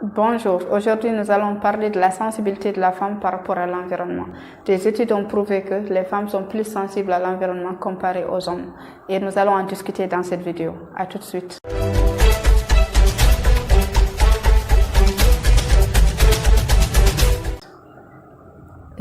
Bonjour, aujourd'hui nous allons parler de la sensibilité de la femme par rapport à l'environnement. Des études ont prouvé que les femmes sont plus sensibles à l'environnement comparé aux hommes et nous allons en discuter dans cette vidéo. À tout de suite.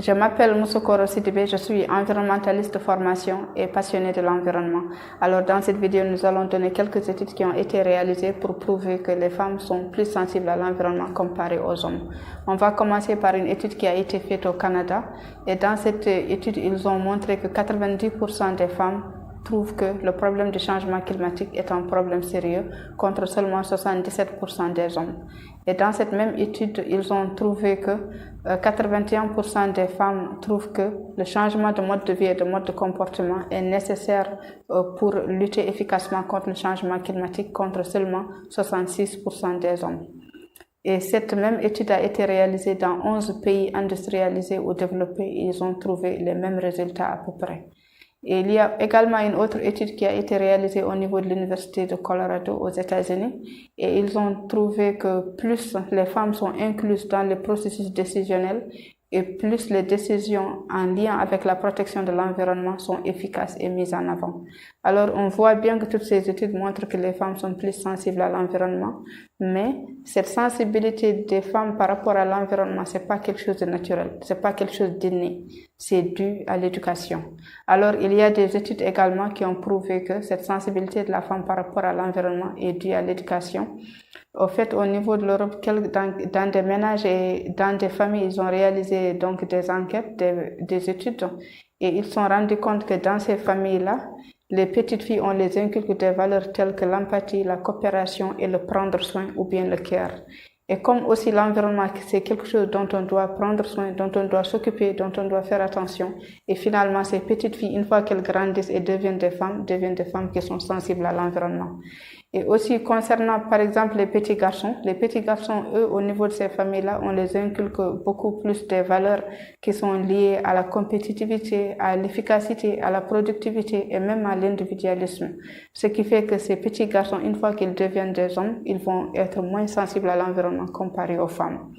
Je m'appelle Moussokoro Sidibé, je suis environnementaliste de formation et passionnée de l'environnement. Alors dans cette vidéo, nous allons donner quelques études qui ont été réalisées pour prouver que les femmes sont plus sensibles à l'environnement comparé aux hommes. On va commencer par une étude qui a été faite au Canada et dans cette étude, ils ont montré que 90% des femmes trouvent que le problème du changement climatique est un problème sérieux contre seulement 77% des hommes. Et dans cette même étude, ils ont trouvé que 81% des femmes trouvent que le changement de mode de vie et de mode de comportement est nécessaire pour lutter efficacement contre le changement climatique contre seulement 66% des hommes. Et cette même étude a été réalisée dans 11 pays industrialisés ou développés et ils ont trouvé les mêmes résultats à peu près. Et il y a également une autre étude qui a été réalisée au niveau de l'Université de Colorado aux États-Unis et ils ont trouvé que plus les femmes sont incluses dans les processus décisionnels et plus les décisions en lien avec la protection de l'environnement sont efficaces et mises en avant. Alors on voit bien que toutes ces études montrent que les femmes sont plus sensibles à l'environnement, mais cette sensibilité des femmes par rapport à l'environnement, c'est pas quelque chose de naturel, c'est pas quelque chose d'inné, c'est dû à l'éducation. Alors il y a des études également qui ont prouvé que cette sensibilité de la femme par rapport à l'environnement est due à l'éducation. Au fait, au niveau de l'Europe, dans des ménages et dans des familles, ils ont réalisé donc des enquêtes, des études, et ils se sont rendus compte que dans ces familles-là, les petites filles, on les inculque des valeurs telles que l'empathie, la coopération et le prendre soin ou bien le care. Et comme aussi l'environnement, c'est quelque chose dont on doit prendre soin, dont on doit s'occuper, dont on doit faire attention. Et finalement, ces petites filles, une fois qu'elles grandissent et deviennent des femmes qui sont sensibles à l'environnement. Et aussi concernant par exemple les petits garçons, eux, au niveau de ces familles-là, on les inculque beaucoup plus des valeurs qui sont liées à la compétitivité, à l'efficacité, à la productivité et même à l'individualisme. Ce qui fait que ces petits garçons, une fois qu'ils deviennent des hommes, ils vont être moins sensibles à l'environnement comparé aux femmes.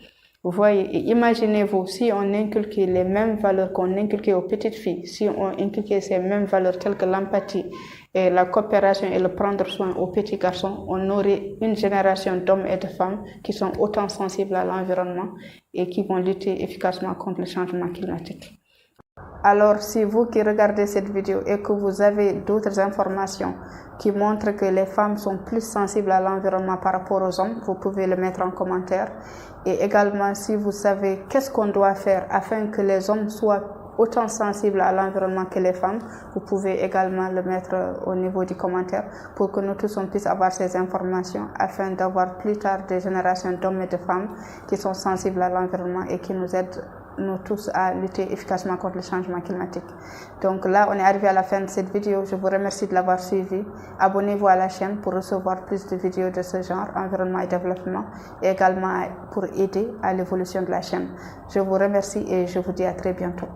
Vous voyez, et imaginez-vous, si on inculquait les mêmes valeurs qu'on inculquait aux petites filles, si on inculquait ces mêmes valeurs telles que l'empathie et la coopération et le prendre soin aux petits garçons, on aurait une génération d'hommes et de femmes qui sont autant sensibles à l'environnement et qui vont lutter efficacement contre le changement climatique. Alors, si vous qui regardez cette vidéo et que vous avez d'autres informations qui montrent que les femmes sont plus sensibles à l'environnement par rapport aux hommes, vous pouvez le mettre en commentaire. Et également, si vous savez qu'est-ce qu'on doit faire afin que les hommes soient autant sensibles à l'environnement que les femmes, vous pouvez également le mettre au niveau du commentaire pour que nous tous on puisse avoir ces informations afin d'avoir plus tard des générations d'hommes et de femmes qui sont sensibles à l'environnement et qui nous aident nous tous à lutter efficacement contre le changement climatique. Donc là, on est arrivé à la fin de cette vidéo. Je vous remercie de l'avoir suivi. Abonnez-vous à la chaîne pour recevoir plus de vidéos de ce genre, environnement et développement, et également pour aider à l'évolution de la chaîne. Je vous remercie et je vous dis à très bientôt.